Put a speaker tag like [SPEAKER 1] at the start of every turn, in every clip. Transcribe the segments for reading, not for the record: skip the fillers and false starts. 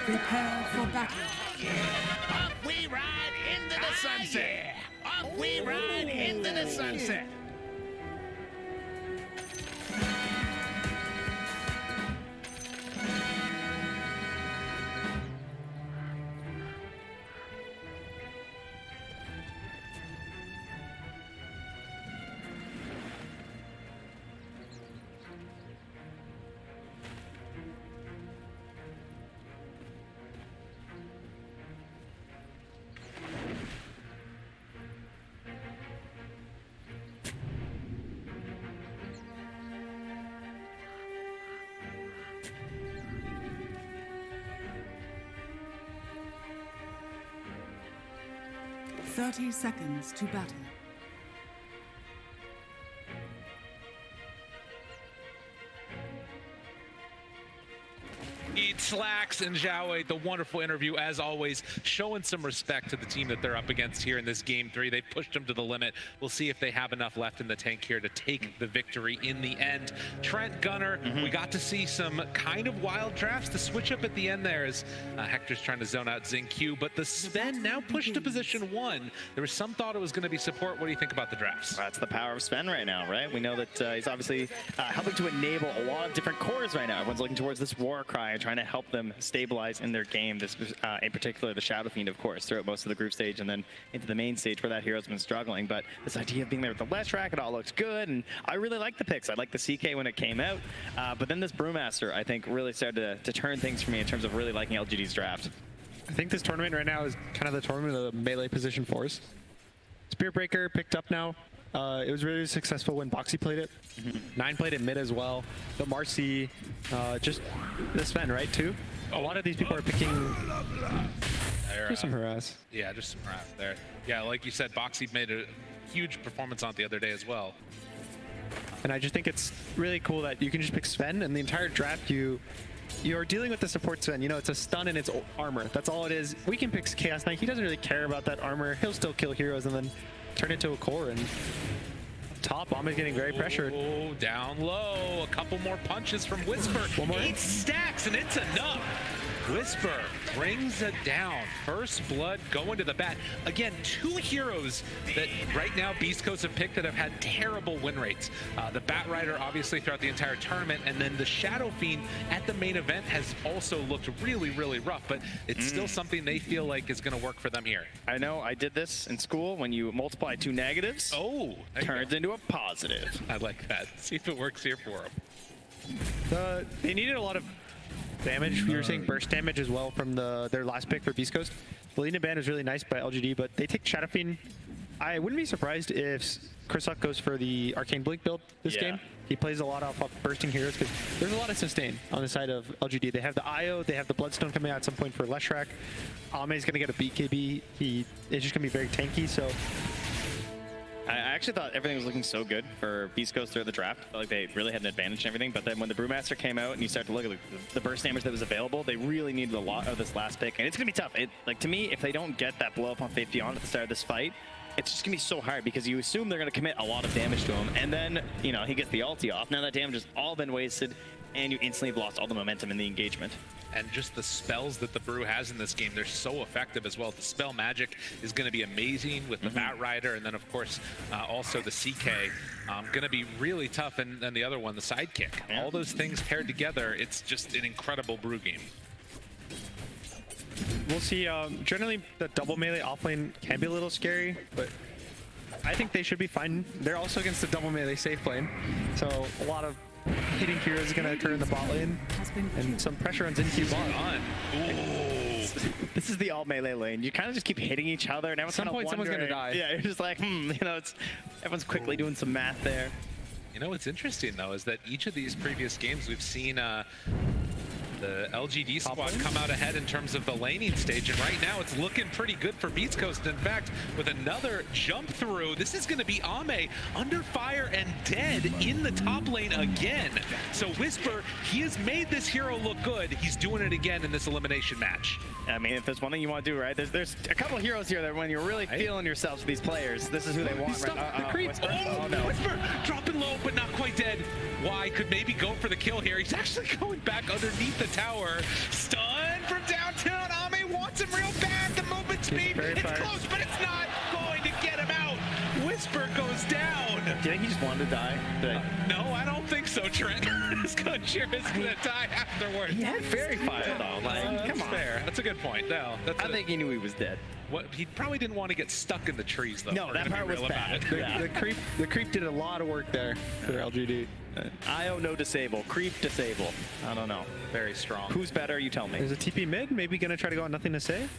[SPEAKER 1] Prepare for battle.
[SPEAKER 2] Up we ride into the sunset. Up we ride into the sunset.
[SPEAKER 1] Thirty seconds to battle.
[SPEAKER 3] Slacks and Zhao, the wonderful interview as always, showing some respect to the team that they're up against here in this game 3. They pushed them to the limit. We'll see if they have enough left in the tank here to take the victory in the end. Trent, Gunnar, we got to see some kind of wild drafts. The switch up at the end there as Hector's trying to zone out XinQ, but the Sven now pushed to position 1. There was some thought it was going to be support. What do you think about the drafts?
[SPEAKER 4] That's the power of Sven right now, right? We know that he's obviously helping to enable a lot of different cores right now. Everyone's looking towards this war cry and trying to help them stabilize in their game. This, in particular, the Shadow Fiend, of course, throughout most of the group stage and then into the main stage where that hero's been struggling. But this idea of being there with the Leshrac, it all looks good, and I really like the picks. I like the CK when it came out, but then this Brewmaster, I think, really started to turn things for me in terms of really liking LGD's draft.
[SPEAKER 5] I think this tournament right now is kind of the tournament of the melee position 4s. Spear Breaker picked up now. It was really successful when Boxy played it. 9 played it mid as well. The Marcy, just the Sven, right, too? A lot of these people are picking just some harass.
[SPEAKER 3] Yeah, just some harass there. Yeah, like you said, Boxy made a huge performance on it the other day as well.
[SPEAKER 5] And I just think it's really cool that you can just pick Sven, and the entire draft you're dealing with the support Sven. You know, it's a stun and it's armor. That's all it is. We can pick Chaos Knight. He doesn't really care about that armor. He'll still kill heroes and then turn it to a core. And top, Bomb is getting very pressured.
[SPEAKER 3] Oh, down low. A couple more punches from Whisper. 8 stacks, and it's enough. Whisper brings it down. First blood going to the bat. Again, 2 heroes that right now Beastcoast have picked that have had terrible win rates. The Bat Rider, obviously, throughout the entire tournament, and then the Shadow Fiend at the main event has also looked really, really rough, but it's still something they feel like is going to work for them here.
[SPEAKER 4] I know, I did this in school. When you multiply 2 negatives, turns into a positive.
[SPEAKER 3] I like that. See if it works here for them.
[SPEAKER 5] They needed a lot of damage. You were saying burst damage as well from their last pick for Beast Coast. The Lena Band is really nice by LGD, but they take Shadow Fiend. I wouldn't be surprised if Krisak goes for the Arcane Blink build this game. He plays a lot off of bursting heroes because there's a lot of sustain on the side of LGD. They have the IO, they have the Bloodstone coming out at some point for Leshrac. Ame's going to get a BKB. It's just going to be very tanky, so
[SPEAKER 4] I actually thought everything was looking so good for Beast Coast throughout the draft. I felt like they really had an advantage and everything, but then when the Brewmaster came out and you start to look at the burst damage that was available, they really needed a lot of this last pick, and it's going to be tough. Like, to me, if they don't get that blow up on Faith Beyond at the start of this fight, it's just going to be so hard because you assume they're going to commit a lot of damage to him, and then, you know, he gets the ulti off. Now that damage has all been wasted, and you instantly have lost all the momentum in the engagement.
[SPEAKER 3] And just the spells that the Brew has in this game, they're so effective as well. The spell magic is going to be amazing with the Bat Rider, and then of course also the CK. Going to be really tough, and then the other one, the sidekick. Yeah. All those things paired together, it's just an incredible Brew game.
[SPEAKER 5] We'll see. Generally, the double melee offlane can be a little scary, but I think they should be fine. They're also against the double melee safe lane, so a lot of hitting heroes is going to occur in the bot lane, and some pressure on XinQ bot.
[SPEAKER 4] This is the all melee lane. You kind of just keep hitting each other, and everyone's
[SPEAKER 5] at some point someone's going to die.
[SPEAKER 4] Yeah, you're just like, you know, everyone's quickly doing some math there.
[SPEAKER 3] You know what's interesting though is that each of these previous games we've seen The LGD squad come out ahead in terms of the laning stage, and right now it's looking pretty good for Beastcoast. In fact, with another jump through, this is going to be Ame under fire and dead in the top lane again. So Whisper, he has made this hero look good. He's doing it again in this elimination match.
[SPEAKER 4] I mean, if there's one thing you want to do, right, there's a couple of heroes here that when you're really feeling yourselves with these players, this is who they want.
[SPEAKER 3] He's stuck.
[SPEAKER 4] Right?
[SPEAKER 3] The creep.
[SPEAKER 4] Whisper.
[SPEAKER 3] Oh,
[SPEAKER 4] No.
[SPEAKER 3] Whisper dropping low, but not quite dead. Y could maybe go for the kill here. He's actually going back underneath the tower. Stun from downtown. Ame wants him real bad. The movement speed. It's close, but it's not going to get him out. Whisper goes down.
[SPEAKER 4] Do you think he just wanted to die?
[SPEAKER 3] No, I don't think so, Trent. His Conjure is going to die afterwards.
[SPEAKER 4] He had fairy fire though. Like, come on.
[SPEAKER 3] Fair. That's a good point. No,
[SPEAKER 4] I think he knew he was dead.
[SPEAKER 3] What, he probably didn't want to get stuck in the trees, though.
[SPEAKER 4] No, that part was bad.
[SPEAKER 5] The creep did a lot of work there for LGD.
[SPEAKER 4] IO no disable, creep disable. I don't know.
[SPEAKER 3] Very strong.
[SPEAKER 4] Who's better? You tell me.
[SPEAKER 5] There's a TP mid, maybe gonna try to go on nothing to say.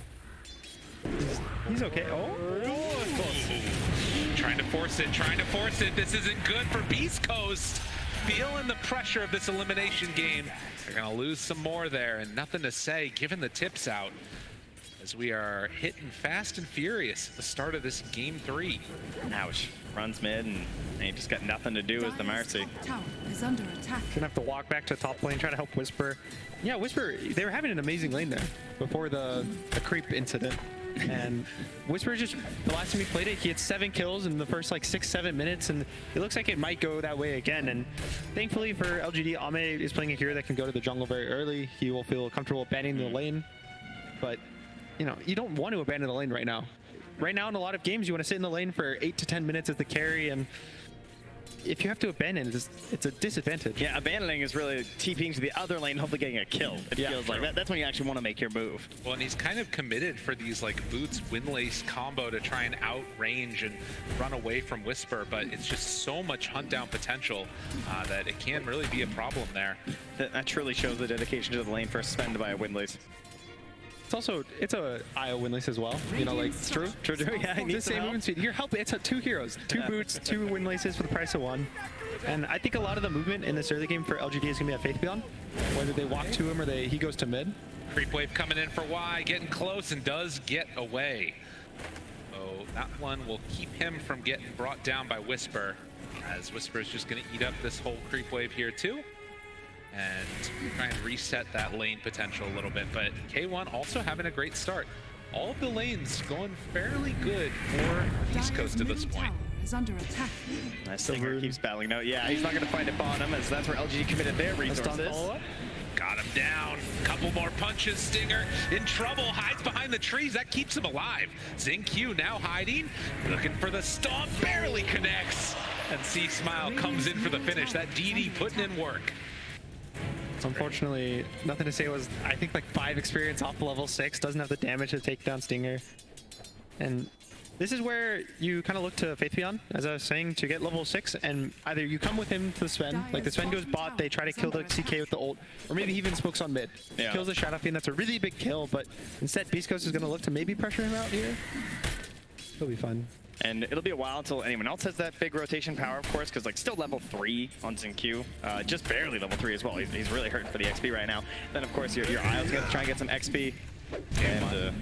[SPEAKER 5] He's okay.
[SPEAKER 3] Trying to force it, trying to force it. This isn't good for Beastcoast. Feeling the pressure of this elimination game. They're gonna lose some more there, and nothing to say, given the tips out, as we are hitting fast and furious at the start of this game 3.
[SPEAKER 4] Ouch. Runs mid, and he just got nothing to do as the Marcy.
[SPEAKER 1] Tower is under attack.
[SPEAKER 5] Gonna have to walk back to top lane, try to help Whisper. Yeah, Whisper, they were having an amazing lane there before the creep incident. And Whisper just, the last time he played it, he had 7 kills in the first like 6-7 minutes, and it looks like it might go that way again. And thankfully for LGD, Ame is playing a hero that can go to the jungle very early. He will feel comfortable abandoning the lane. But, you know, you don't want to abandon the lane right now. Right now in a lot of games, you want to sit in the lane for 8 to 10 minutes as the carry, and if you have to abandon, it's a disadvantage.
[SPEAKER 4] Yeah, abandoning is really TPing to the other lane, hopefully getting a kill. It feels like that's when you actually want to make your move.
[SPEAKER 3] Well, and he's kind of committed for these like Boots Windlace combo to try and outrange and run away from Whisper, but it's just so much hunt down potential that it can really be a problem there.
[SPEAKER 4] That truly shows the dedication to the lane first spend by a Windlace.
[SPEAKER 5] It's a IO Windlace as well. You know, like it's true.
[SPEAKER 4] Yeah, he
[SPEAKER 5] The
[SPEAKER 4] needs
[SPEAKER 5] same
[SPEAKER 4] some
[SPEAKER 5] movement speed. You're helping. It's 2 heroes, 2 boots, 2 Windlaces for the price of 1. And I think a lot of the movement in this early game for LGD is gonna be at Faith Beyond. Whether they walk to him or he goes to mid.
[SPEAKER 3] Creep wave coming in for Y, getting close and does get away. So that one will keep him from getting brought down by Whisper, as Whisper is just going to eat up this whole creep wave here too, and try and reset that lane potential a little bit. But K1 also having a great start. All of the lanes going fairly good for Beastcoast to this point.
[SPEAKER 1] Is under attack.
[SPEAKER 4] Nice Stinger keeps battling. No, yeah, he's not going to find a bottom, as that's where LGD committed their resources.
[SPEAKER 3] Got him down. Couple more punches. Stinger in trouble. Hides behind the trees. That keeps him alive. XinQ now hiding. Looking for the stomp. Barely connects. And C Smile comes in for the finish. That DD putting in work.
[SPEAKER 5] Unfortunately, nothing to say was, I think, like 5 experience off level 6. Doesn't have the damage to take down Stinger. And this is where you kind of look to Faith Beyond, as I was saying, to get level 6, and either you come with him to the Sven, like the Sven goes bot, they try to kill the CK with the ult, or maybe he even smokes on mid.
[SPEAKER 4] Yeah.
[SPEAKER 5] Kills the Shadow Fiend, that's a really big kill, but instead Beastcoast is going to look to maybe pressure him out here. He'll be fun.
[SPEAKER 4] And it'll be a while until anyone else has that big rotation power, of course, because like still level 3 on XinQ, just barely level 3 as well. He's really hurting for the XP right now. Then of course your IO's gonna try and get some XP. And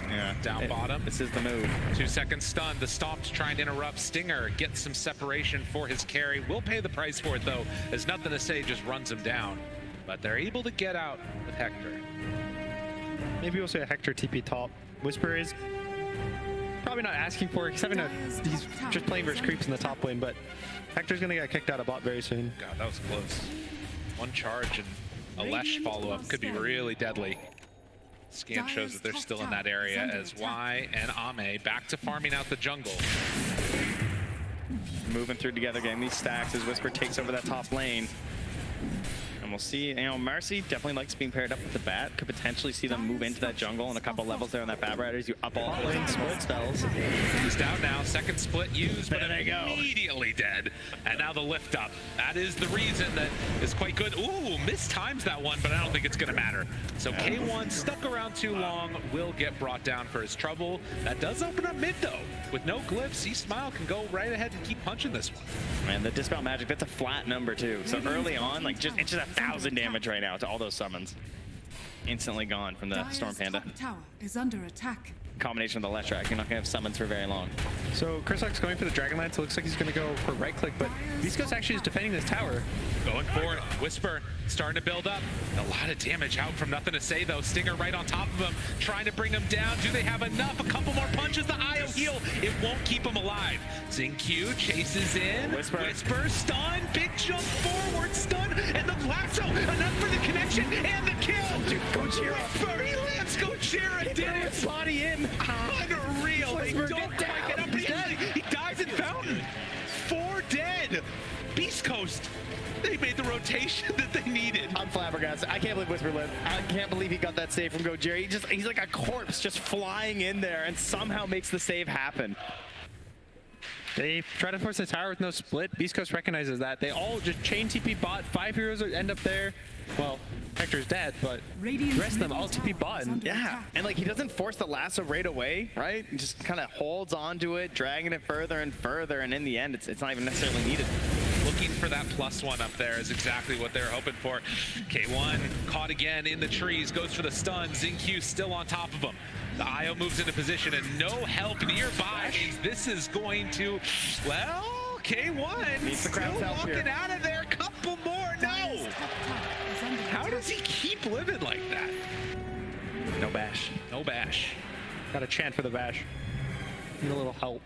[SPEAKER 4] yeah,
[SPEAKER 3] Down bottom.
[SPEAKER 4] This is the move.
[SPEAKER 3] 2-second stun. The stomp's trying to interrupt. Stinger gets some separation for his carry. Will pay the price for it though, as nothing to say, just runs him down. But they're able to get out with Hector.
[SPEAKER 5] Maybe we'll say a Hector TP top. Whisper is probably not asking for it. He's just playing versus creeps in the top lane, but Hector's gonna get kicked out of bot very soon.
[SPEAKER 3] God, that was close. One charge and a Lesh follow-up could be really deadly. Scan shows that they're still in that area as Y and Ame back to farming out the jungle.
[SPEAKER 4] Moving through together, getting these stacks as Whisper takes over that top lane. And we'll see, you know, Marcy definitely likes being paired up with the Bat. Could potentially see them move into that jungle and a couple levels there on that Bat Riders. You up all lane split spells.
[SPEAKER 3] He's down now, second split used, but
[SPEAKER 4] There you go.
[SPEAKER 3] immediately dead. And now the lift up. That is the reason that is quite good. Ooh, mistimes that one, but I don't think it's gonna matter. So K1 stuck around too long, will get brought down for his trouble. That does open up mid though. With no glyphs, C-Smile can go right ahead and keep punching this one.
[SPEAKER 4] And the Dispel Magic, that's a flat number too. So early on, like it's just 1,000 damage right now to all those summons. instantly gone from the
[SPEAKER 1] Dire's
[SPEAKER 4] Storm Panda.
[SPEAKER 1] top tower is under attack.
[SPEAKER 4] Combination of the left track, you're not gonna have summons for very long.
[SPEAKER 5] So Chrysock's going for the Dragonlance. So it looks like he's going to go for right click, but Beastcoast actually is defending this tower.
[SPEAKER 3] Going for it. Whisper starting to build up. A lot of damage out from Nothing to Say, though. Stinger right on top of him, trying to bring him down. Do they have enough? A couple more punches. The IO heal. It won't keep him alive. Xingqiu chases in.
[SPEAKER 4] Whisper
[SPEAKER 3] stun. Big jump forward. Stun. And the lasso. Enough for the connection and the kill.
[SPEAKER 4] Dude, Gojira.
[SPEAKER 3] Whisper, he lands Gojira. Did it.
[SPEAKER 4] Body in.
[SPEAKER 3] Unreal. They
[SPEAKER 4] Whisper,
[SPEAKER 3] don't
[SPEAKER 4] get down.
[SPEAKER 3] quite get up. He dies in Fountain. 4 dead. Beastcoast. They made the rotation that they needed.
[SPEAKER 4] I'm flabbergasted. I can't believe Whisper lived. I can't believe he got that save from Gojira. He's like a corpse just flying in there and somehow makes the save happen.
[SPEAKER 5] They try to force the tower with no split. Beastcoast recognizes that. They all just chain TP bot. 5 heroes end up there. Well, Hector's dead, but the rest of them all TP bot. And
[SPEAKER 4] Yeah, and like he doesn't force the lasso right away, right? He just kind of holds onto it, dragging it further and further, and in the end, it's not even necessarily needed.
[SPEAKER 3] Looking for that +1 up there is exactly what they're hoping for. K1 caught again in the trees, goes for the stun. Xingqiu still on top of him. The IO moves into position and no help nearby means this is going to, well, K1
[SPEAKER 4] Needs the crowd's
[SPEAKER 3] still
[SPEAKER 4] help
[SPEAKER 3] walking
[SPEAKER 4] here.
[SPEAKER 3] out of there. Couple more,
[SPEAKER 1] Dire's
[SPEAKER 3] no!
[SPEAKER 1] top tower is under
[SPEAKER 3] How
[SPEAKER 1] attack.
[SPEAKER 3] does he keep living like that?
[SPEAKER 4] No bash.
[SPEAKER 3] No bash.
[SPEAKER 5] got a chant for the Bash. Need a little help.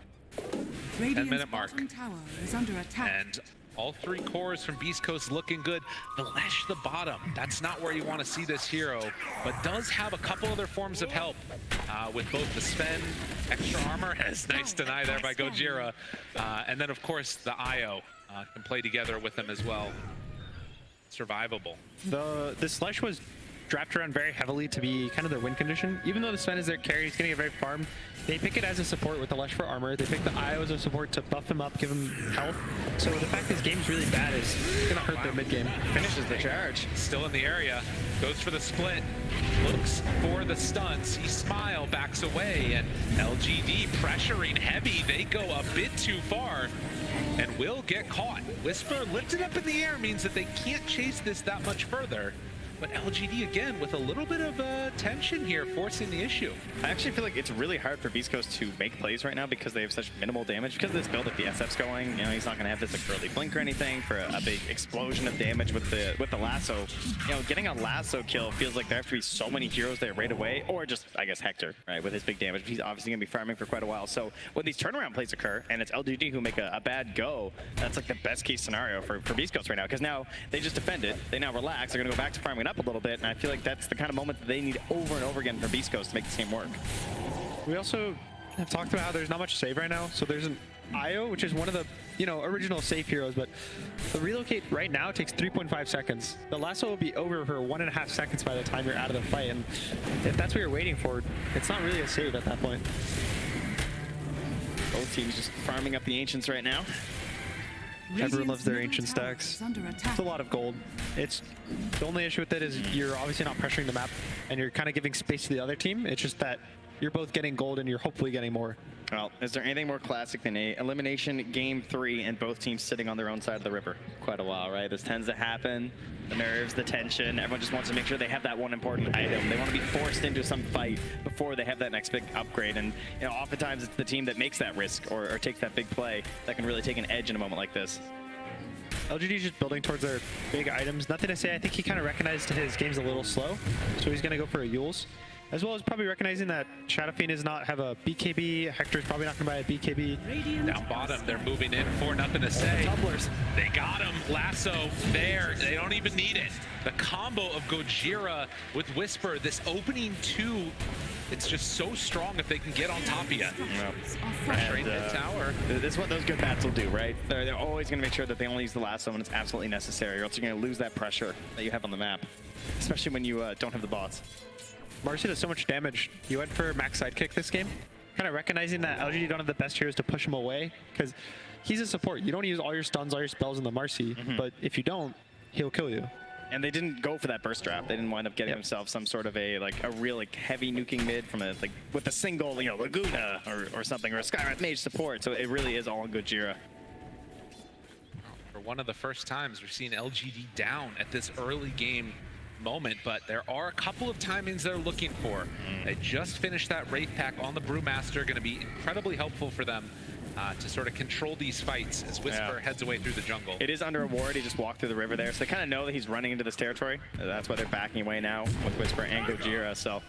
[SPEAKER 1] Radiant's
[SPEAKER 3] 10-minute mark.
[SPEAKER 1] bottom tower is under attack.
[SPEAKER 3] And all 3 cores from Beastcoast looking good. Flesh the bottom. That's not where you want to see this hero, but does have a couple other forms of help with both the Sven, extra armor, as nice deny there by Gojira, and then of course the IO can play together with them as well. Survivable.
[SPEAKER 5] The Slush was drafted around very heavily to be kind of their win condition. Even though the Sven is their carry, he's going to get very farmed. They pick it as a support with the Lush for armor. They pick the IO as a support to buff him up, give him health. So the fact this game's really bad is going to hurt their mid game.
[SPEAKER 4] Finishes the charge.
[SPEAKER 3] Still in the area, goes for the split, looks for the stun, sees Smile, backs away, and LGD pressuring heavy. They go a bit too far and will get caught. Whisper lifted up in the air means that they can't chase this that much further. But LGD again with a little bit of tension here, forcing the issue.
[SPEAKER 4] I actually feel like it's really hard for Beastcoast to make plays right now because they have such minimal damage. Because of this build, if the SF's going, you know, he's not going to have this like early blink or anything for a big explosion of damage with the lasso. You know, getting a lasso kill feels like there have to be so many heroes there right away, or just I guess Hector, right, with his big damage. He's obviously going to be farming for quite a while. So when these turnaround plays occur and it's LGD who make a bad go, that's like the best case scenario for Beastcoast right now. Because now they just defend it, they now relax, they're going to go back to farming up a little bit, and I feel like that's the kind of moment that they need over and over again for Beastcoast to make this game work.
[SPEAKER 5] We also have talked about how there's not much save right now. So there's an IO, which is one of the original safe heroes, but the relocate right now takes 3.5 seconds. The lasso will be over for 1.5 seconds by the time you're out of the fight, and if that's what you're waiting for, it's not really a save at that point.
[SPEAKER 4] Both teams just farming up the Ancients right now.
[SPEAKER 5] Everyone
[SPEAKER 1] Radiant's
[SPEAKER 5] loves their
[SPEAKER 1] middle
[SPEAKER 5] ancient
[SPEAKER 1] tower
[SPEAKER 5] stacks.
[SPEAKER 1] is under attack.
[SPEAKER 5] It's a lot of gold. It's the only issue with it is you're obviously not pressuring the map, and you're kind of giving space to the other team. It's just that you're both getting gold, and you're hopefully getting more.
[SPEAKER 4] Well, is there anything more classic than a elimination game 3 and both teams sitting on their own side of the river? Quite a while, right? This tends to happen. The nerves, the tension. Everyone just wants to make sure they have that one important item. They want to be forced into some fight before they have that next big upgrade. And oftentimes it's the team that makes that risk or takes that big play that can really take an edge in a moment like this.
[SPEAKER 5] LGD is just building towards their big items. Nothing to say. I think he kind of recognized his game's a little slow, so he's going to go for a Yules. As well as probably recognizing that Shadowfiend does not have a BKB. Hector's probably not going to buy a BKB.
[SPEAKER 3] Down bottom, they're moving in for Nothing to Say.
[SPEAKER 5] Tumblers.
[SPEAKER 3] They got him. Lasso there. They don't even need it. The combo of Gojira with Whisper, this opening 2, it's just so strong if they can get on top of you. Pressuring the tower.
[SPEAKER 4] This is what those good bats will do, right? They're always going to make sure that they only use the lasso when it's absolutely necessary, or else you're going to lose that pressure that you have on the map, especially when you don't have the bots.
[SPEAKER 5] Marcy does so much damage. He went for max sidekick this game, kind of recognizing that LGD don't have the best heroes to push him away, because he's a support. You don't use all your stuns, all your spells in the Marcy, but if you don't, he'll kill you.
[SPEAKER 4] And they didn't go for that burst draft. They didn't wind up getting themselves some sort of a real heavy nuking mid from a with a single Laguna or something, or a Skywrath Mage support. So it really is all on Gojira.
[SPEAKER 3] For one of the first times we've seen LGD down at this early game moment, but there are a couple of timings they're looking for. They just finished that Wraith Pack on the Brewmaster, going to be incredibly helpful for them to sort of control these fights as Whisper heads away through the jungle.
[SPEAKER 4] It is under a ward. He just walked through the river there, so they kind of know that he's running into this territory. That's why they're backing away now with Whisper and Gojira. So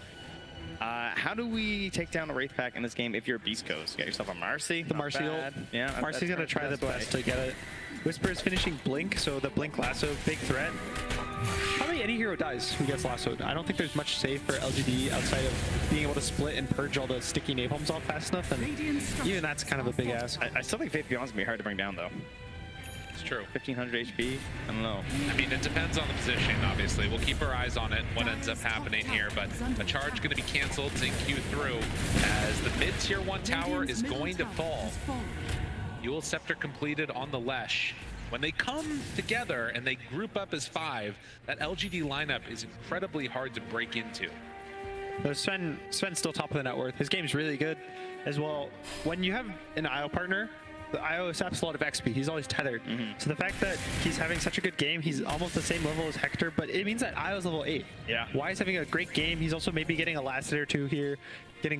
[SPEAKER 4] how do we take down a Wraith Pack in this game if you're a Beastcoast? Get yourself a Marcy.
[SPEAKER 5] The Marcy ult.
[SPEAKER 4] Yeah,
[SPEAKER 5] Marcy's going to try the best to get it. Whisper is finishing Blink, so the Blink lasso, big threat. Probably any hero dies who gets lassoed. I don't think there's much save for LGD outside of being able to split and purge all the sticky napalms off fast enough, and even that's kind of a big ask.
[SPEAKER 4] I still think Faith Beyond's going to be hard to bring down, though.
[SPEAKER 3] It's true.
[SPEAKER 4] 1500 HP? I don't know.
[SPEAKER 3] I mean, it depends on the position, obviously. We'll keep our eyes on it, what ends up happening here, but a charge going to be canceled, Q through, as the mid-tier 1 tower is going to fall. Eul Scepter completed on the Lesh. When they come together and they group up as 5, that LGD lineup is incredibly hard to break into.
[SPEAKER 5] So Sven's still top of the net worth. His game's really good as well. When you have an IO partner, the IO saps a lot of XP. He's always tethered. So the fact that he's having such a good game, he's almost the same level as Hector, but it means that IO's level 8.
[SPEAKER 4] Yeah.
[SPEAKER 5] Why is having a great game? He's also maybe getting a last hit or two here,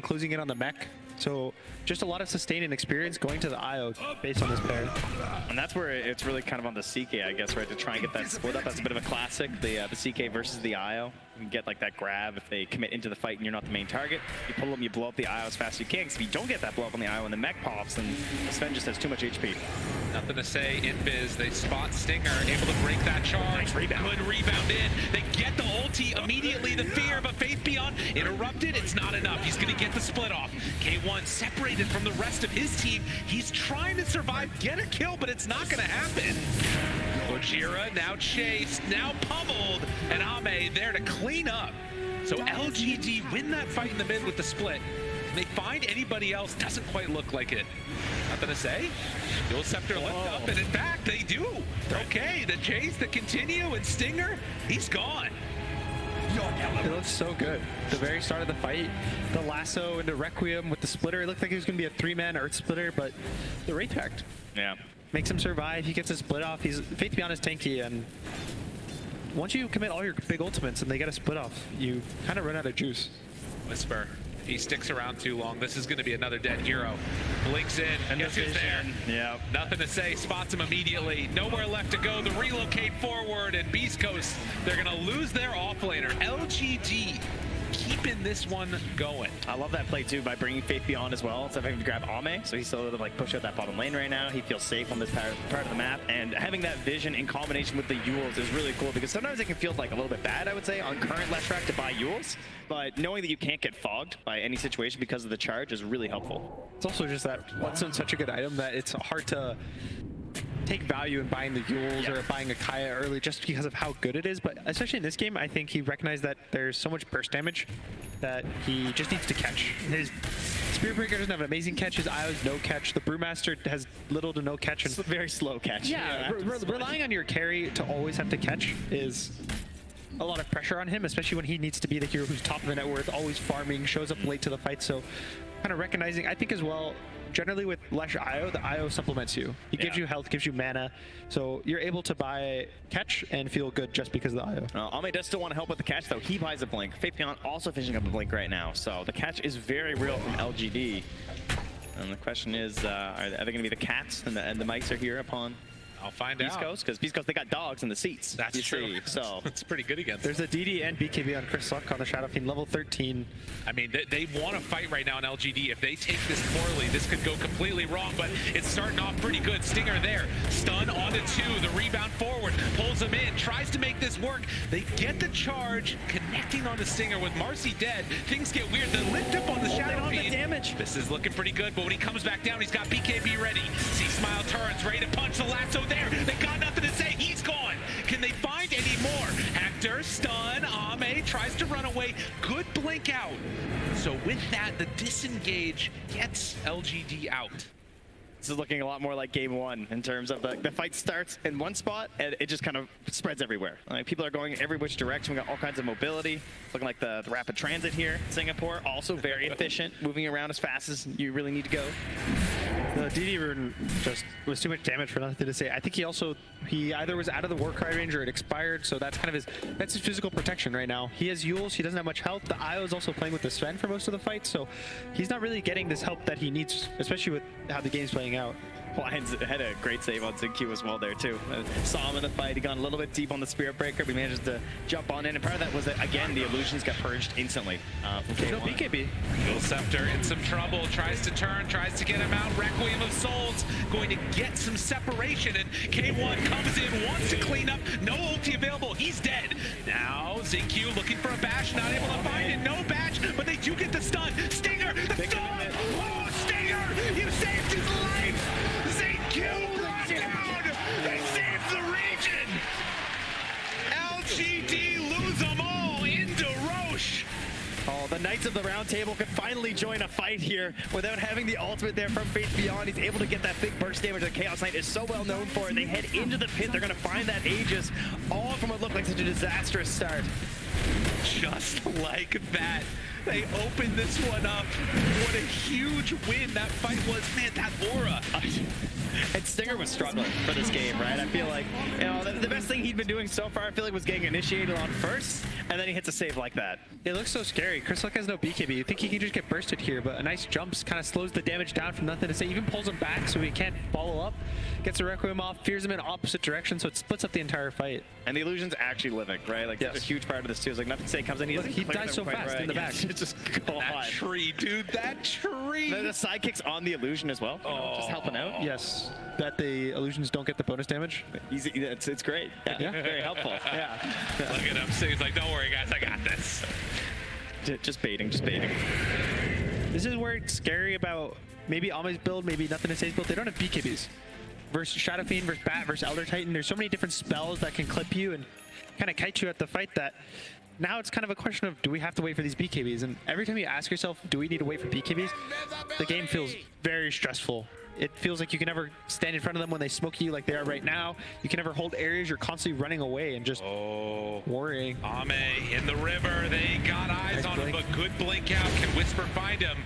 [SPEAKER 5] closing in on the mech. So just a lot of sustain and experience going to the IO based on this pair.
[SPEAKER 4] And that's where it's really kind of on the CK, I guess, right? To try and get that split up. That's a bit of a classic, the CK versus the IO. You can get like that grab if they commit into the fight and you're not the main target. You pull them, you blow up the IO as fast as you can. Because if you don't get that blow up on the IO and the mech pops, then Sven just has too much HP.
[SPEAKER 3] Nothing to say. Invis, they spot Stinger, able to break that charge.
[SPEAKER 4] Nice rebound.
[SPEAKER 3] Good rebound in. They get the ulti immediately. The fear, but Faith Beyond interrupted. It's not enough. He's going to get the split off. K1 separated from the rest of his team. He's trying to survive, get a kill, but it's not going to happen. Gojira now chased, now pummeled, and Ame there to clean up. So LGD win that fight in the mid with the split. Can they find anybody else? Doesn't quite look like it. Nothing to say. Eul Scepter lift up, and in fact, they do. Okay, the chase, the continue, and Stinger, he's gone.
[SPEAKER 5] It looks so good. The very start of the fight, the lasso into Requiem with the splitter. It looked like he was going to be a 3-man Earth splitter, but the Wraith Pack makes him survive. He gets a split off. He's Faith Beyond is tanky, and once you commit all your big ultimates and they get a split off, you kind of run out of juice.
[SPEAKER 3] Whisper, if he sticks around too long, this is going to be another dead hero. Blinks in, and guess who's there?
[SPEAKER 4] Yeah.
[SPEAKER 3] Nothing to say, spots him immediately. Nowhere left to go. The relocate forward, and Beastcoast, they're going to lose their offlaner. LGD keeping this one going.
[SPEAKER 4] I love that play too by bringing Faith Beyond as well. Instead of having to grab Ame, so he's still able to like push out that bottom lane right now. He feels safe on this part of the map, and having that vision in combination with the Euls is really cool because sometimes it can feel like a little bit bad, I would say, on current left track to buy Euls, but knowing that you can't get fogged by any situation because of the charge is really helpful.
[SPEAKER 5] It's also just that Watson's such a good item that it's hard to take value in buying the Euls or buying a Kaya early just because of how good it is, but especially in this game, I think he recognized that there's so much burst damage that he just needs to catch. His Spirit Breaker doesn't have an amazing catch, his IO's no catch, the Brewmaster has little to no catch. And
[SPEAKER 4] it's a very slow catch.
[SPEAKER 5] Yeah, relying on your carry to always have to catch is a lot of pressure on him, especially when he needs to be the hero who's top of the net worth, always farming, shows up late to the fight, so kind of recognizing, I think as well, generally with Lesh IO, the IO supplements you. He gives you health, gives you mana, so you're able to buy catch and feel good just because of the IO.
[SPEAKER 4] Ame does still want to help with the catch though. He buys a blink. Faith Beyond also finishing up a blink right now, so the catch is very real from LGD. And the question is, are they going to be the cats and the mice are here upon
[SPEAKER 3] I'll find out.
[SPEAKER 4] Beastcoast? Because Beastcoast, they got dogs in the seats.
[SPEAKER 3] That's true.
[SPEAKER 4] So
[SPEAKER 3] it's pretty good against
[SPEAKER 5] There's a DD and BKB on Chris Luck on the Shadow Fiend, level 13.
[SPEAKER 3] I mean, they want to fight right now in LGD. If they take this poorly, this could go completely wrong, but it's starting off pretty good. Stinger there, stun onto 2, the rebound forward, pulls him in, tries to make this work. They get the charge, connecting on the Stinger with Marcy dead. Things get weird. The lift up on the Shadow Fiend.
[SPEAKER 4] Damage.
[SPEAKER 3] This is looking pretty good, but when he comes back down, he's got BKB ready. See Smile turns, ready to punch the lasso there. They got nothing to say. He's gone. Can they find any more? Hector, stun, Ame tries to run away. Good blink out. So with that, the disengage gets LGD out.
[SPEAKER 4] This is looking a lot more like game 1 in terms of the fight starts in one spot and it just kind of spreads everywhere. Like people are going every which direction. We got all kinds of mobility. Looking like the rapid transit here. Singapore also very efficient, moving around as fast as you really need to go.
[SPEAKER 5] The DD rune just was too much damage for nothing to say. I think he either was out of the Warcry range or it expired, so that's kind of his physical protection right now. He has Yules, he doesn't have much health. The IO is also playing with the Sven for most of the fight, so he's not really getting this help that he needs, especially with how the game's playing out.
[SPEAKER 4] Lions had a great save on ZQ as well there too. Saw him in the fight. He got a little bit deep on the Spirit Breaker, but he managed to jump on in. And part of that was that, again, the illusions got purged instantly. From
[SPEAKER 5] There's no BKB.
[SPEAKER 3] Will Scepter in some trouble, tries to turn, tries to get him out. Requiem of Souls going to get some separation, and K1 comes in, wants to clean up. No ulti available, he's dead. Now ZQ looking for a bash, not able to find it. No bash, but they do get the stun. Stinger, the stun! Oh, Stinger! You saved his life! ZQ brought down! They saved the region! LGD lose them all into Roche!
[SPEAKER 4] Oh, the Knights of the Round Table could finally join a fight here without having the ultimate there from Faith Beyond. He's able to get that big burst damage that Chaos Knight is so well known for. And they head into the pit. They're going to find that Aegis, all from what looked like such a disastrous start.
[SPEAKER 3] Just like that, they opened this one up. What a huge win that fight was. Man, that aura.
[SPEAKER 4] And Stinger was struggling for this game, right? I feel like, you know, the best thing he'd been doing so far, I feel like, was getting initiated on first, and then he hits a save like that.
[SPEAKER 5] It looks so scary. Crystalk has no BKB. You think he can just get bursted here, but a nice jump kind of slows the damage down from nothing to say. Even pulls him back so he can't follow up. Gets a Requiem off, fears him in opposite direction, so it splits up the entire fight.
[SPEAKER 4] And the illusion's actually living, right? Like, that's a huge part of this too. It's like, nothing to say comes in. He
[SPEAKER 5] dies so fast in the back.
[SPEAKER 4] Just go
[SPEAKER 3] That
[SPEAKER 4] on.
[SPEAKER 3] tree, dude, that tree.
[SPEAKER 4] The sidekicks on the illusion as well, you know, just helping out.
[SPEAKER 5] Yes, that the illusions don't get the bonus damage.
[SPEAKER 4] Easy, it's great. Yeah, very helpful. Yeah.
[SPEAKER 3] Look at him. So he's like, don't worry, guys, I got this.
[SPEAKER 4] Just baiting, just baiting.
[SPEAKER 5] This is where it's scary about maybe Ame's build, maybe Nothing to Say's build. They don't have BKBs. Versus Shadow Fiend, versus Bat, versus Elder Titan. There's so many different spells that can clip you and kind of kite you at the fight that now it's kind of a question of, do we have to wait for these BKBs? And every time you ask yourself, do we need to wait for BKBs? The game feels very stressful. It feels like you can never stand in front of them when they smoke you like they are right now. You can never hold areas. You're constantly running away and just worrying.
[SPEAKER 3] Ame in the river. They got eyes on him, but good blink out. Can Whisper find him?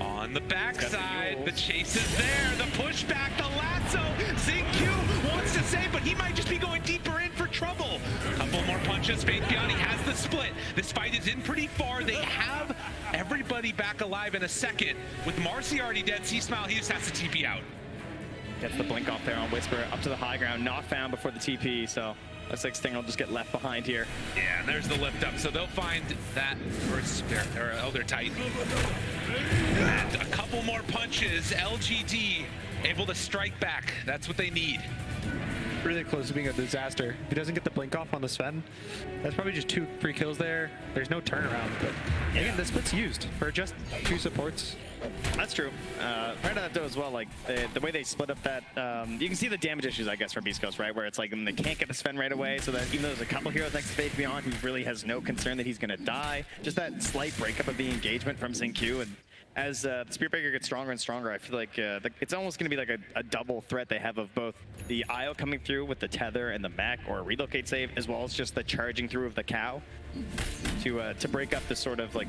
[SPEAKER 3] On the backside, the chase is there. The pushback, the lasso. ZQ wants to save, but he might just be going deeper in for trouble. Couple more punches. Faith Beyond, he has the split. This fight is in pretty far. They have everybody back alive in a second. With Marcy already dead, C-Smile, he just has to TP out.
[SPEAKER 4] Gets the blink off there on Whisper, up to the high ground, not found before the TP, so looks like Stinger will just get left behind here.
[SPEAKER 3] Yeah, and there's the lift up, so they'll find that first or Elder Titan. And a couple more punches. LGD able to strike back. That's what they need.
[SPEAKER 5] Really close to being a disaster. If he doesn't get the blink off on the Sven, that's probably just 2 free kills there. There's no turnaround, but again, the split's used for just 2 supports.
[SPEAKER 4] That's true. Part of that though as well, like the way they split up that, you can see the damage issues, I guess, from Beastcoast, right? Where it's like they can't get the Sven right away, so that even though there's a couple heroes next to Faith Beyond who really has no concern that he's going to die, just that slight breakup of the engagement from ZQ. And as the Spirit Breaker gets stronger and stronger, I feel like it's almost going to be like a double threat they have of both the IO coming through with the tether and the mech or a relocate save, as well as just the charging through of the cow to break up this sort of like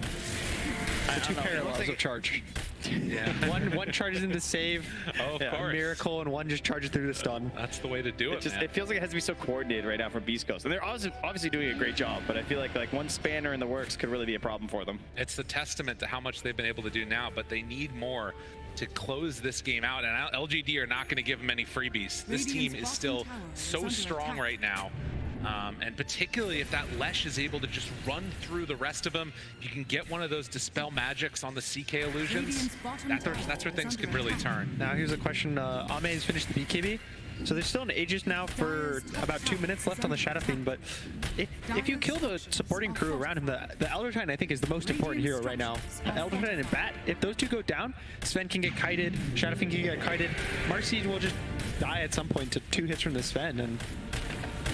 [SPEAKER 5] The 2 parallels of charge.
[SPEAKER 3] Yeah.
[SPEAKER 5] one charges into save,
[SPEAKER 3] Oh, of course.
[SPEAKER 5] miracle, and one just charges through the stun.
[SPEAKER 3] That's the way to do it, man.
[SPEAKER 4] It feels like it has to be so coordinated right now for Beastcoast, and they're obviously doing a great job. But I feel like one spanner in the works could really be a problem for them.
[SPEAKER 3] It's a testament to how much they've been able to do now, but they need more to close this game out. And LGD are not going to give them any freebies. This team is still so strong right now. And particularly if that Lesh is able to just run through the rest of them, you can get one of those Dispel Magics on the CK illusions. That's where things could really turn.
[SPEAKER 5] Now here's a question. Ame's finished the BKB. So there's still an Aegis now for about 2 minutes left on the Shadow Fiend, but if you kill the supporting crew around him, the Elder Titan I think is the most important hero right now. Elder Titan and Bat, if those 2 go down, Sven can get kited, Shadow Fiend can get kited, Marcy will just die at some point to 2 hits from the Sven, and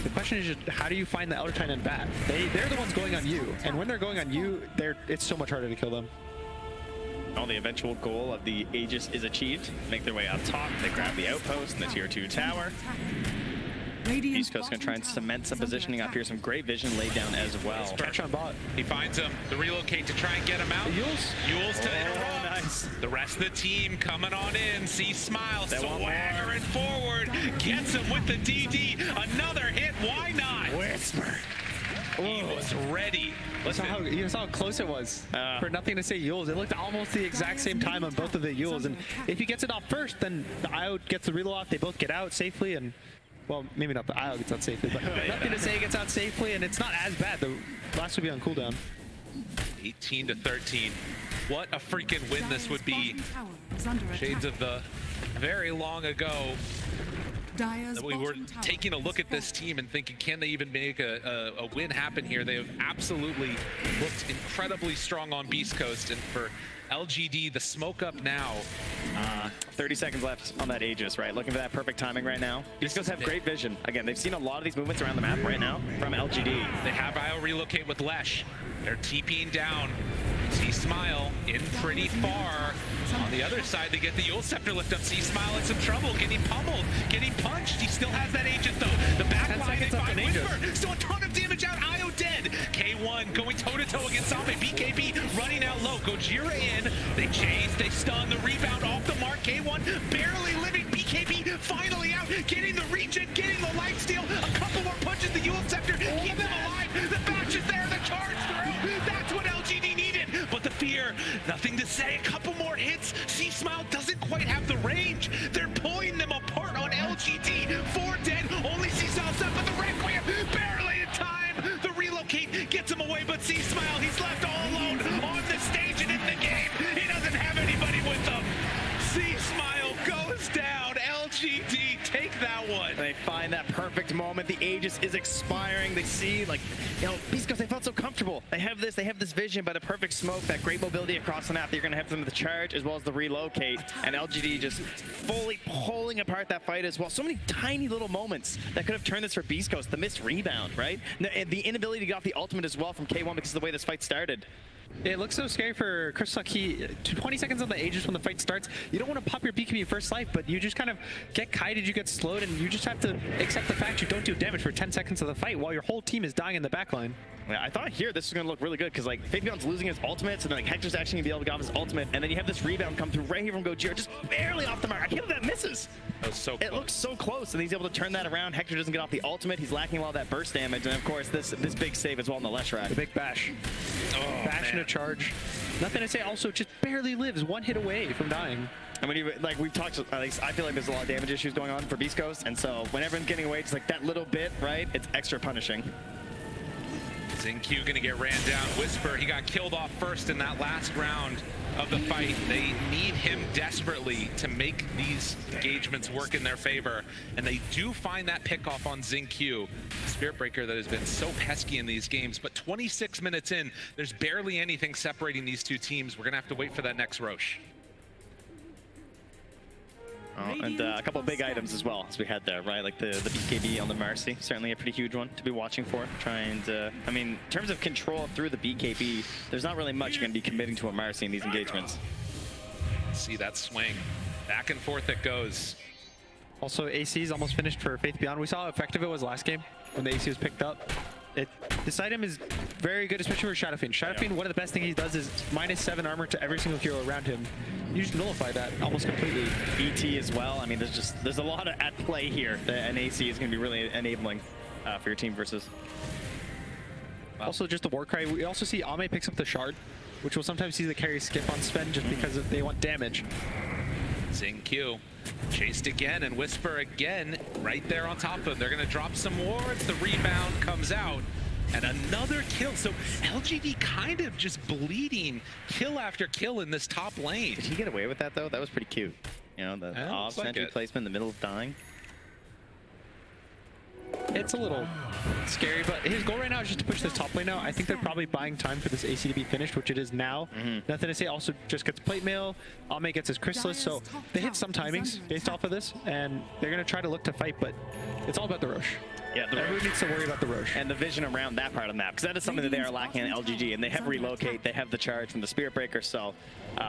[SPEAKER 5] the question is just, how do you find the Elder Titan and Bat? They're the ones going on you, and when they're going on you, it's so much harder to kill them.
[SPEAKER 4] All the eventual goal of the Aegis is achieved. Make their way up top. They grab the outpost and the tier 2 tower. Beastcoast going to try and cement some positioning up here. Some great vision laid down as well.
[SPEAKER 5] Catch on bot.
[SPEAKER 3] He finds him. The relocate to try and get him out.
[SPEAKER 5] Yules.
[SPEAKER 3] Yules to interrupt. Aegis. The rest of the team coming on in. See Smile
[SPEAKER 4] They want more.
[SPEAKER 3] swaggering forward. Gets him with the DD. Another hit. Why not?
[SPEAKER 4] Whisper.
[SPEAKER 3] He was ready.
[SPEAKER 5] You saw how close it was. For nothing to say Yules, it looked almost the exact same time on both of the Yules. And if he gets it off first, then the IO gets the reload off. They both get out safely. And, well, maybe not the IO gets out safely, but nothing to say he gets out safely. And it's not as bad. The last would be on cooldown.
[SPEAKER 3] 18 to 13. What a freaking win this would be.
[SPEAKER 1] Tower is under
[SPEAKER 3] Shades
[SPEAKER 1] attack.
[SPEAKER 3] of the very long ago
[SPEAKER 1] Dire's
[SPEAKER 3] that we were
[SPEAKER 1] bottom tower
[SPEAKER 3] taking a look
[SPEAKER 1] is
[SPEAKER 3] at this
[SPEAKER 1] falling.
[SPEAKER 3] team and thinking, can they even make a win happen here? They have absolutely looked incredibly strong on Beast Coast, and for LGD, the smoke up now.
[SPEAKER 4] 30 seconds left on that Aegis, right? Looking for that perfect timing right now. Beastcoast have great vision. Again, they've seen a lot of these movements around the map right now from LGD.
[SPEAKER 3] They have IO relocate with Lesh. They're TPing down. See Smile in pretty far. On the other side, they get the Yule Scepter lift up. See Smile in some trouble, getting pummeled, getting punched. He still has that Aegis though. The back line, they find Whisper. Still a ton of damage out. IO dead. K1 going toe-to-toe against Zombie. BKB running out low. Gojira in. They chase, they stun. The rebound off the mark. K1 barely living. BKB finally out. Getting the regen, getting the lifesteal. A couple more punches. The Yule Scepter. Keep them alive. The batch is there. The charge through. That's what LGD needed. But the fear, nothing to say. A couple more hits. C Smile doesn't quite have the range. They're pulling them apart on LGD. 4 dead. Only C Smile's up, but the Requiem barely in time. The relocate gets him away, but C Smile, he's left all alone on the stage and in the game. He doesn't have anybody with him. C Smile goes down. LGD take that one.
[SPEAKER 4] They find that perfect moment. The Aegis is expiring. They see, like, you know, Beastcoast, they felt so comfortable. They have this vision by the perfect smoke, that great mobility across the map. You're going to have them with the charge as well as the relocate. And LGD just fully pulling apart that fight as well. So many tiny little moments that could have turned this for Beastcoast. The missed rebound, right? And the inability to get off the ultimate as well from K1 because of the way this fight started.
[SPEAKER 5] It looks so scary for Chris Luck. 20 seconds on the Aegis when the fight starts. You don't want to pop your BKB first life, but you just kind of get kited, you get slowed, and you just have to accept the fact you don't do damage for 10 seconds of the fight while your whole team is dying in the backline.
[SPEAKER 4] Yeah, I thought here this is going to look really good because like Fabian's losing his ultimate, so then like Hector's actually going to be able to get off his ultimate, and then you have this rebound come through right here from Gojira, just barely off the mark. I can't believe that misses.
[SPEAKER 3] That was so close.
[SPEAKER 4] It looks so close, and he's able to turn that around. Hector doesn't get off the ultimate. He's lacking a lot of that burst damage, and of course this big save as well on the Lesh rack.
[SPEAKER 5] The big bash.
[SPEAKER 3] Oh,
[SPEAKER 5] Bash and a charge. Nothing to say. Also, just barely lives 1 hit away from dying.
[SPEAKER 4] And when you, like we've talked, at least I feel like there's a lot of damage issues going on for Beastcoast, and so when everyone's getting away, just like that little bit, right? It's extra punishing.
[SPEAKER 3] Zinq gonna get ran down. Whisper, he got killed off first in that last round of the fight. They need him desperately to make these engagements work in their favor, and they do find that pick off on Zinq, Spirit Breaker that has been so pesky in these games. But 26 minutes in, there's barely anything separating these two teams. We're gonna have to wait for that next Roche.
[SPEAKER 4] And a couple of big items as well as we had there, right? Like the BKB on the Marcy, certainly a pretty huge one to be watching for. Trying to, I mean, in terms of control through the BKB, there's not really much you're going to be committing to a Marcy in these engagements.
[SPEAKER 3] See that swing. Back and forth it goes.
[SPEAKER 5] Also, AC is almost finished for Faith Beyond. We saw how effective it was last game when the AC was picked up. This item is very good, especially for Shadowfiend. Shadowfiend, one of the best things he does is -7 armor to every single hero around him. You just nullify that almost completely.
[SPEAKER 4] BT as well. I mean, there's a lot at play here that an AC is going to be really enabling for your team versus.
[SPEAKER 5] Also, just the Warcry. We also see Ame picks up the shard, which will sometimes see the carry skip on Sven just because they want damage.
[SPEAKER 3] Zinq chased again, and Whisper again right there on top of him. They're going to drop some wards. The rebound comes out, and another kill. So LGD kind of just bleeding kill after kill in this top lane.
[SPEAKER 4] Did he get away with that though? That was pretty cute. You know, the
[SPEAKER 3] Yeah,
[SPEAKER 4] off
[SPEAKER 3] looks like
[SPEAKER 4] sentry
[SPEAKER 3] it.
[SPEAKER 4] placement in the middle of dying.
[SPEAKER 5] It's a little scary, but his goal right now is just to push this top lane out. I think they're probably buying time for this AC to be finished, which it is now. Nothing to say. Also, just gets plate mail. Ame gets his Chrysalis, so they hit some timings based off of this, and they're going to try to look to fight, but it's all about the Roche.
[SPEAKER 4] Yeah,
[SPEAKER 5] Everyone needs to worry about the Roche.
[SPEAKER 4] and the vision around that part of the map, because that is something that they are lacking in LGD, and they have relocate, they have the charge from the Spirit Breaker, so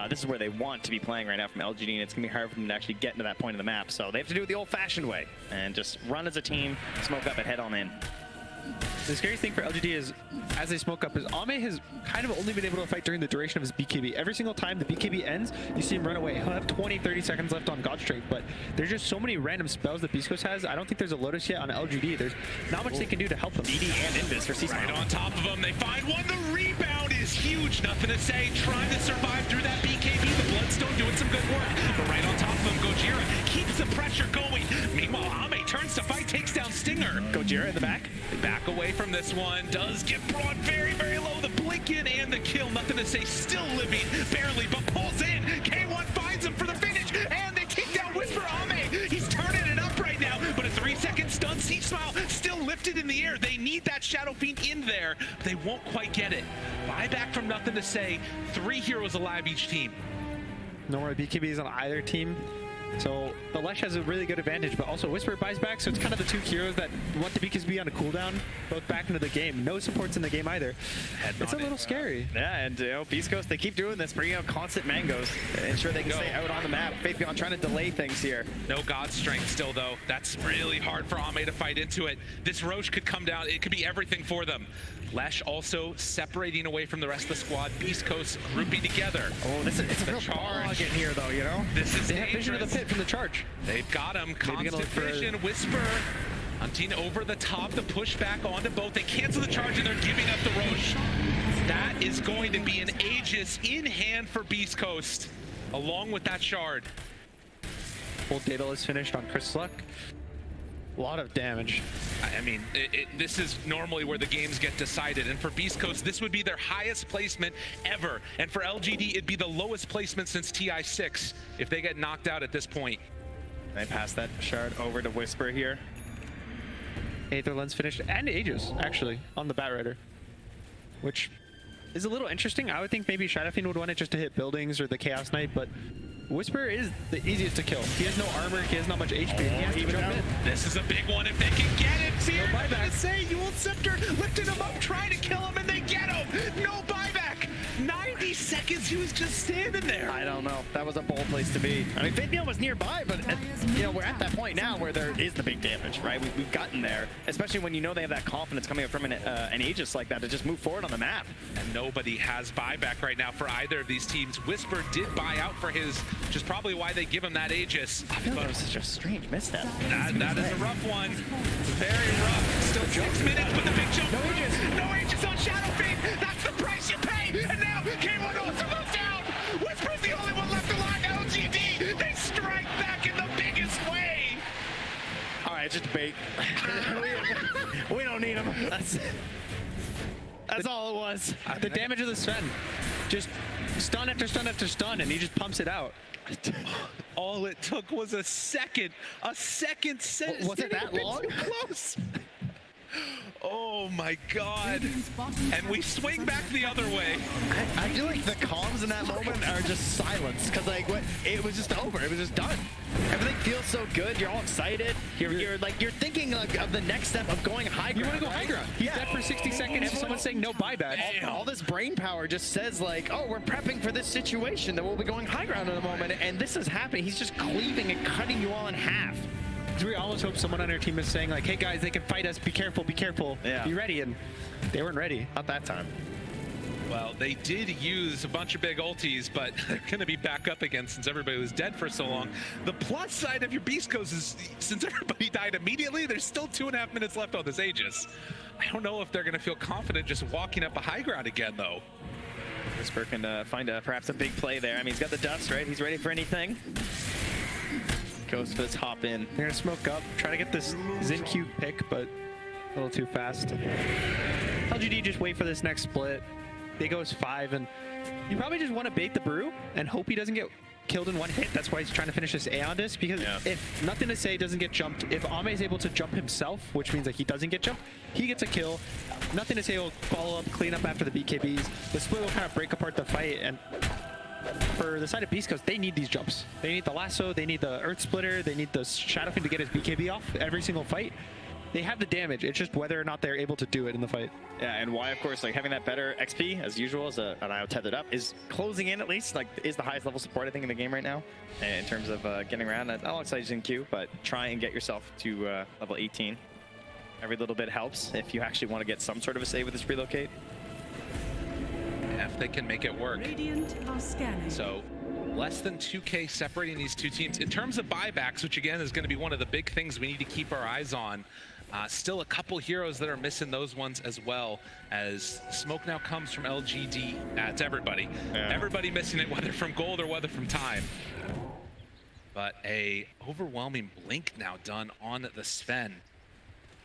[SPEAKER 4] this is where they want to be playing right now from LGD, and it's going to be hard for them to actually get into that point of the map, so they have to do it the old-fashioned way, and just run as a team, smoke up and head on in.
[SPEAKER 5] The scariest thing for LGD is, as they smoke up, is Ame has kind of only been able to fight during the duration of his BKB. Every single time the BKB ends, you see him run away. He'll have 20, 30 seconds left on God Strength, but there's just so many random spells that Beastcoast has. I don't think there's a Lotus yet on LGD. There's not much they can do to help them.
[SPEAKER 4] DD and Invis for Seasmile.
[SPEAKER 3] Right on top of them, they find one. The rebound is huge. Nothing to say. Trying to survive through that BKB. The Bloodstone doing some good work. But right on top of them, Gojira keeps the pressure going. Meanwhile, Ame turns to fight, takes down Stinger.
[SPEAKER 4] Gojira in the back.
[SPEAKER 3] They back away from this one. Does get brought very, very low. The blink in and the kill. Nothing to say. Still living, barely, but pulls in. K1 finds him for the finish, and they take down Whisper. Ame, he's turning it up right now, but a 3-second stun. Seasmile still lifted in the air. They need that Shadow Fiend in there. They won't quite get it. Buyback from Nothing to Say. 3 heroes alive each team.
[SPEAKER 5] No more BKBs on either team. So the Lesh has a really good advantage, but also Whisper buys back, so it's kind of the two heroes that want the BKB on a cooldown, both back into the game. No supports in the game either. It's a little scary.
[SPEAKER 4] Yeah, and Beastcoast, they keep doing this, bringing out constant mangoes, ensure they can stay out on the map. Faithbeyond trying to delay things here.
[SPEAKER 3] No God Strength still, though. That's really hard for Ame to fight into it. This Roche could come down. It could be everything for them. Lesh also separating away from the rest of the squad. Beastcoast grouping together.
[SPEAKER 4] Oh, it's a real
[SPEAKER 3] charge
[SPEAKER 4] in here, though, you know?
[SPEAKER 3] This is
[SPEAKER 5] They have vision of the
[SPEAKER 3] dangerous.
[SPEAKER 5] pit from the charge.
[SPEAKER 3] They've got him.
[SPEAKER 5] gonna
[SPEAKER 3] Constant
[SPEAKER 5] look for-
[SPEAKER 3] vision. Whisper hunting over the top. The push back onto both. They cancel the charge and they're giving up the Roche. That is going to be an Aegis in hand for Beastcoast, along with that shard.
[SPEAKER 5] Full Daedalus finished on Chris Luck. A lot of damage.
[SPEAKER 3] I mean, this is normally where the games get decided, and for Beastcoast, this would be their highest placement ever, and for LGD, it'd be the lowest placement since TI6 if they get knocked out at this point.
[SPEAKER 4] They pass that shard over to Whisper here.
[SPEAKER 5] Aether Lens finished, and Aegis, actually, on the Batrider. Which is a little interesting. I would think maybe Shadow Fiend would want it just to hit buildings or the Chaos Knight, but Whisper is the easiest to kill. He has no armor, he has not much HP. He has to jump in.
[SPEAKER 3] This is a big one if they can get it. Here,
[SPEAKER 5] No buyback.
[SPEAKER 3] to say, Yule Scepter lifting him up, trying to kill him, and they get him. No buyback. 90 seconds, he was just standing there.
[SPEAKER 4] I don't know. That was a bold place to be. I mean, Faithbeyond was nearby, but you know, we're at that point now where there is the big damage, right? We've gotten there, especially when you know they have that confidence coming up from an Aegis like that to just move forward on the map.
[SPEAKER 3] And nobody has buyback right now for either of these teams. Whisper did buy out for his, which is probably why they give him that Aegis.
[SPEAKER 4] I feel like that was such a strange misstep.
[SPEAKER 3] That is a rough one. Very rough. Still 6 minutes, but the big jump.
[SPEAKER 4] No Aegis.
[SPEAKER 3] No Aegis on Shadow Fiend. That's the price you pay. And now K1 also goes down. Whisper's the only one left alive. LGD, they strike back in the biggest way.
[SPEAKER 4] All right, just bait. We don't need him. That's all it was.
[SPEAKER 5] The damage of the Sven. Just stun after stun after stun, and he just pumps it out.
[SPEAKER 3] All it took was a second. A second.
[SPEAKER 4] Was it that long?
[SPEAKER 3] Close. Oh my God. And we swing back the other way.
[SPEAKER 4] I feel like the comms in that moment are just silence because like it was just over. It was just done. Everything feels so good. You're all excited. You're thinking like of the next step of going high ground.
[SPEAKER 5] You want to go high ground. He's
[SPEAKER 4] Yeah.
[SPEAKER 5] dead for 60 seconds. Someone's saying no buyback.
[SPEAKER 4] All this brain power just says like, oh, we're prepping for this situation that we'll be going high ground in a moment, and this is happening. He's just cleaving and cutting you all in half.
[SPEAKER 5] We almost hope someone on our team is saying like, hey guys, they can fight us. Be careful,
[SPEAKER 4] Yeah.
[SPEAKER 5] be ready. And they weren't ready.
[SPEAKER 4] Not that time.
[SPEAKER 3] Well, they did use a bunch of big ultis, but they're going to be back up again since everybody was dead for so long. The plus side of your Beastcoast is, since everybody died immediately, there's still 2.5 minutes left on this Aegis. I don't know if they're going to feel confident just walking up a high ground again, though.
[SPEAKER 4] Whisper can find perhaps a big play there. I mean, he's got the dust, right? He's ready for anything. Goes for this hop in.
[SPEAKER 5] They're gonna smoke up, try to get this Zen Q pick, but a little too fast. LGD just wait for this next split. They goes 5, and you probably just want to bait the brew and hope he doesn't get killed in one hit. That's why he's trying to finish this Aeon disc, because if Nothing to Say doesn't get jumped, if Ame is able to jump himself, which means that he doesn't get jumped, he gets a kill. Nothing to Say will follow up, clean up after the BKBs. The split will kind of break apart the fight, and for the side of Beastcoast, they need these jumps. They need the lasso, they need the Earth Splitter, they need the Shadow Fiend to get his BKB off every single fight. They have the damage, it's just whether or not they're able to do it in the fight.
[SPEAKER 4] Yeah, and why, of course, like having that better XP, as usual, as an IO tethered up, is closing in at least, like, is the highest level support, I think, in the game right now, in terms of getting around. I'll excite in Q, but try and get yourself to level 18. Every little bit helps if you actually want to get some sort of a save with this relocate.
[SPEAKER 3] If they can make it work.
[SPEAKER 1] Radiant are scanning.
[SPEAKER 3] So less than 2K separating these two teams. In terms of buybacks, which again is going to be one of the big things we need to keep our eyes on, still a couple heroes that are missing those ones as well, as smoke now comes from LGD. It's everybody.
[SPEAKER 4] Yeah.
[SPEAKER 3] Everybody missing it, whether from gold or whether from time. But a overwhelming blink now done on the Sven.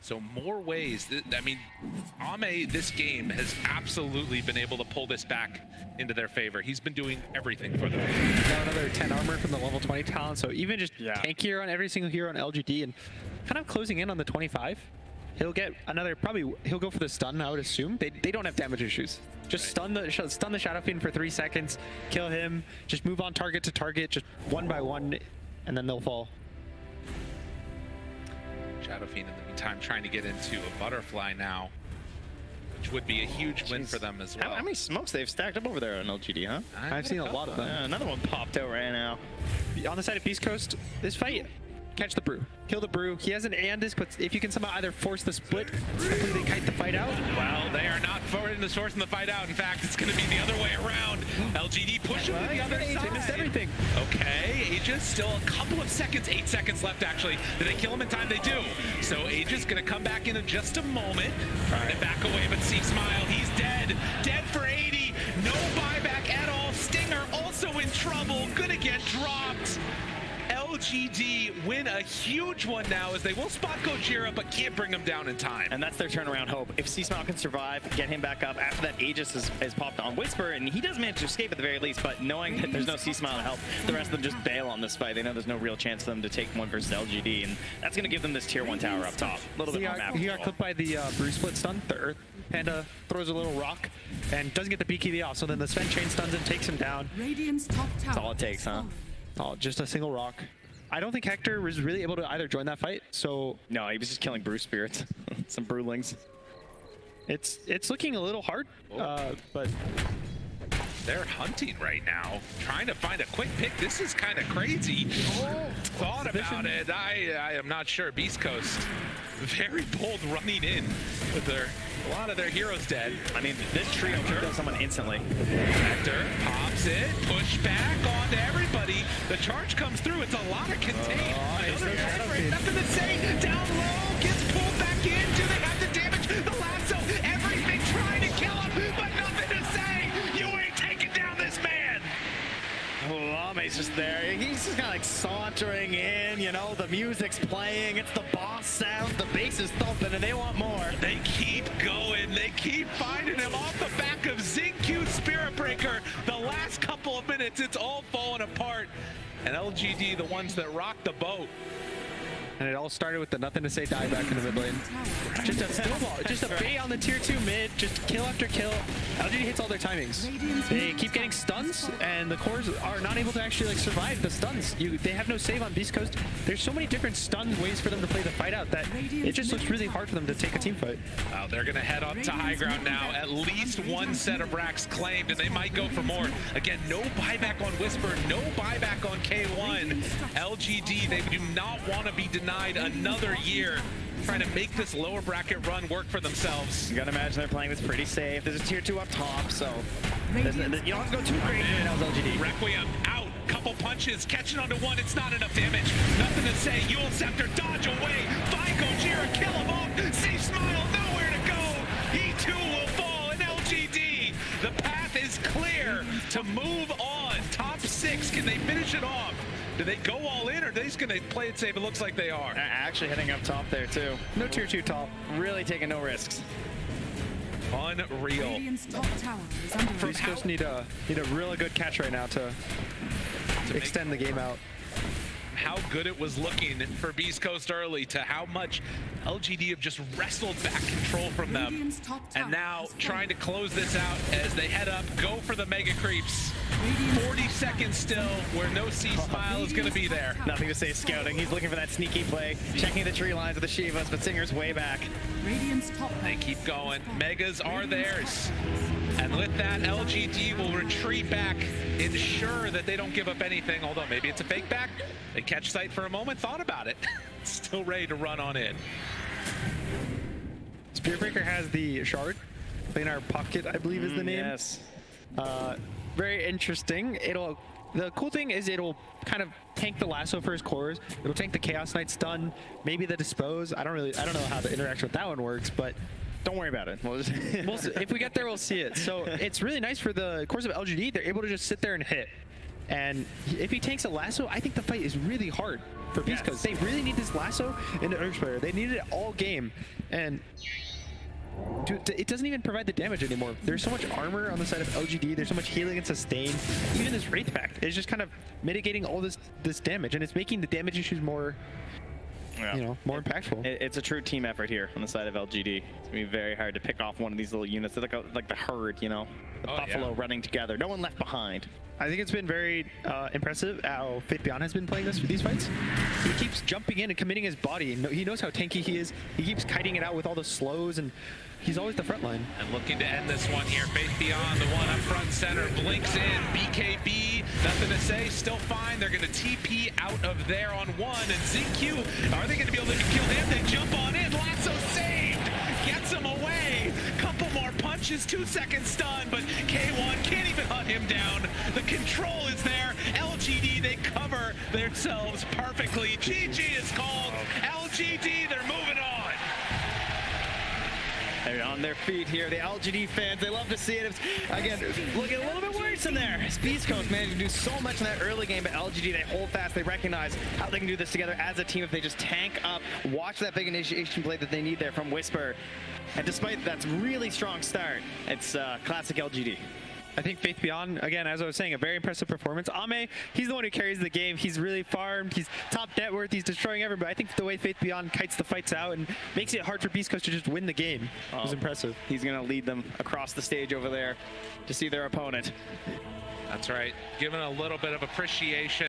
[SPEAKER 3] So more ways, I mean, Ame this game has absolutely been able to pull this back into their favor. He's been doing everything for them.
[SPEAKER 5] Got another 10 armor from the level 20 talent, so even just tankier on every single hero on LGD and kind of closing in on the 25. He'll get another, probably he'll go for the stun, I would assume. They don't have damage issues. Just stun the Shadow Fiend for 3 seconds, kill him, just move on target to target, just one by one, and then they'll fall.
[SPEAKER 3] Shadow Fiend in the meantime trying to get into a butterfly now, which would be a huge win for them as well.
[SPEAKER 4] How many smokes they've stacked up over there on LGD, huh?
[SPEAKER 5] I've seen a lot of them.
[SPEAKER 4] Another one popped out right now.
[SPEAKER 5] On the side of Beastcoast, this fight, catch the brew, kill the brew. He has an Andis, but if you can somehow either force the split, completely kite the fight out.
[SPEAKER 3] Well, they are not forwarding the forcing the fight out. In fact, it's going to be the other way around. LGD pushing to the other side.
[SPEAKER 5] They missed everything.
[SPEAKER 3] Okay, Aegis still a couple of seconds, 8 seconds left actually. Did they kill him in time? They do. So Aegis going to come back in just a moment. Trying to back away, but see Smile, he's dead. Dead for 80. No buyback at all. Stinger also in trouble. Gonna get dropped. LGD win a huge one now as they will spot Gojira but can't bring him down in time.
[SPEAKER 4] And that's their turnaround hope. If C-Smile can survive, get him back up after that Aegis is popped on Whisper, and he does manage to escape at the very least, but knowing that there's no C-Smile to help, the rest of them just bail on this fight. They know there's no real chance for them to take one versus LGD, and that's going to give them this tier 1 tower up top. A little bit more map.
[SPEAKER 5] He got clipped by the Brew split stun. The Earth Panda throws a little rock and doesn't get the BKB off, so then the Sven chain stuns and takes him down.
[SPEAKER 1] Radiant's top tower.
[SPEAKER 4] That's all it takes, huh?
[SPEAKER 5] Oh, just a single rock. I don't think Hector was really able to either join that fight, so
[SPEAKER 4] No, he was just killing Brew spirits. Some Brewlings.
[SPEAKER 5] it's looking a little hard, but
[SPEAKER 3] They're hunting right now, trying to find a quick pick. This is kind of crazy. Thought about it. I am not sure. Beastcoast, very bold running in with a lot of their heroes dead.
[SPEAKER 4] I mean, this trio can kill someone instantly.
[SPEAKER 3] Hector pops it, push back onto everybody. The charge comes through. It's a lot of contain. Another Hector, nothing to say. Down low, gets pulled back in. Do they have the damage? The lasso, everything trying to kill him, but nothing to say. You ain't taking down this man.
[SPEAKER 4] Ame's just there. He's just kind of like sauntering in, you know, the music's playing, it's the boss sound, the bass is thumping, and they want more.
[SPEAKER 3] They keep going. They keep finding him off the back of Xingqiu's Spirit Breaker. The last couple of minutes, it's all falling apart. And LGD, the ones that rock the boat.
[SPEAKER 5] and it all started with the nothing to say dieback in the mid lane. Just a still ball, just a bait on the tier 2 mid, just kill after kill. LGD hits all their timings. They keep getting stuns, and the cores are not able to actually like survive the stuns. They have no save on Beastcoast. There's so many different stun ways for them to play the fight out that it just looks really hard for them to take a team fight.
[SPEAKER 3] They're gonna head up to high ground now. At least one set of racks claimed, and they might go for more. Again, no buyback on Whisper, no buyback on K1. LGD, they do not want to be denied another year trying to make this lower bracket run work for themselves.
[SPEAKER 4] You gotta imagine they're playing this pretty safe. There's a tier 2 up top, so you don't have to go too crazy right now, LGD.
[SPEAKER 3] Requiem out, couple punches, catching onto one, it's not enough damage. Nothing to say, Yule Scepter, dodge away, find Gojira, kill him off, see Smile, nowhere to go. He too will fall, and LGD, the path is clear to move on. Top 6, can they finish it off? Do they go all in, or are they just gonna play it safe? It looks like they are.
[SPEAKER 4] Actually heading up top there too. No tier 2 top, really taking no risks.
[SPEAKER 3] Unreal.
[SPEAKER 5] Beastcoast need a really good catch right now to extend the game out.
[SPEAKER 3] How good it was looking for Beastcoast early to how much LGD have just wrestled back control from them. And now trying to close this out as they head up, go for the mega creeps. 40 seconds still where no C-Smile is going to be there.
[SPEAKER 4] Nothing to say scouting. He's looking for that sneaky play, checking the tree lines of the Shivas, but Singer's way back.
[SPEAKER 3] They keep going. Megas are theirs. And with that, LGD will retreat back, ensure that they don't give up anything, although maybe it's a fake back. They catch sight for a moment, thought about it. Still ready to run on in.
[SPEAKER 5] Spearbreaker has the shard. In our pocket, I believe is the name.
[SPEAKER 4] Yes.
[SPEAKER 5] Very interesting. The cool thing is it'll kind of tank the lasso for his cores. It'll tank the Chaos Knight stun, maybe the dispose. I don't know how the interaction with that one works, but
[SPEAKER 4] Don't worry about it. We'll just
[SPEAKER 5] if we get there, we'll see it. So it's really nice for the cores of LGD. They're able to just sit there and hit. And if he tanks a lasso, I think the fight is really hard for Beastcoast. They really need this lasso in the Urge player. They needed it all game. And dude, it doesn't even provide the damage anymore. There's so much armor on the side of LGD. There's so much healing and sustain. Even this Wraith Pact is just kind of mitigating all this damage, and it's making the damage issues more, more impactful.
[SPEAKER 4] It's a true team effort here on the side of LGD. It's gonna be very hard to pick off one of these little units. They're like the herd, the buffalo running together. No one left behind.
[SPEAKER 5] I think it's been very impressive how Faith Beyond has been playing these fights. He keeps jumping in and committing his body. He knows how tanky he is. He keeps kiting it out with all the slows, and he's always the front line.
[SPEAKER 3] And looking to end this one here. Faith Beyond, the one up front center, blinks in. BKB, nothing to say, still fine. They're going to TP out of there on one. And ZQ, are they going to be able to kill him? They jump on in. Lasso saved. Gets him away. Couple more punches, 2-second stun, but K1 can't even hunt him down. The control is there. LGD, they cover themselves perfectly. GG is called. LGD, they're moving on.
[SPEAKER 4] They're on their feet here. The LGD fans, they love to see it. It's, again, looking a little bit worse in there. Beastcoast managed to do so much in that early game, but LGD, they hold fast. They recognize how they can do this together as a team if they just tank up, watch that big initiation play that they need there from Whisper. And despite that really strong start, it's classic LGD.
[SPEAKER 5] I think Faith Beyond, again, as I was saying, a very impressive performance. Ame, he's the one who carries the game. He's really farmed. He's top net worth. He's destroying everybody. I think the way Faith Beyond kites the fights out and makes it hard for Beastcoast to just win the game was impressive.
[SPEAKER 4] He's going to lead them across the stage over there to see their opponent.
[SPEAKER 3] That's right. Giving a little bit of appreciation.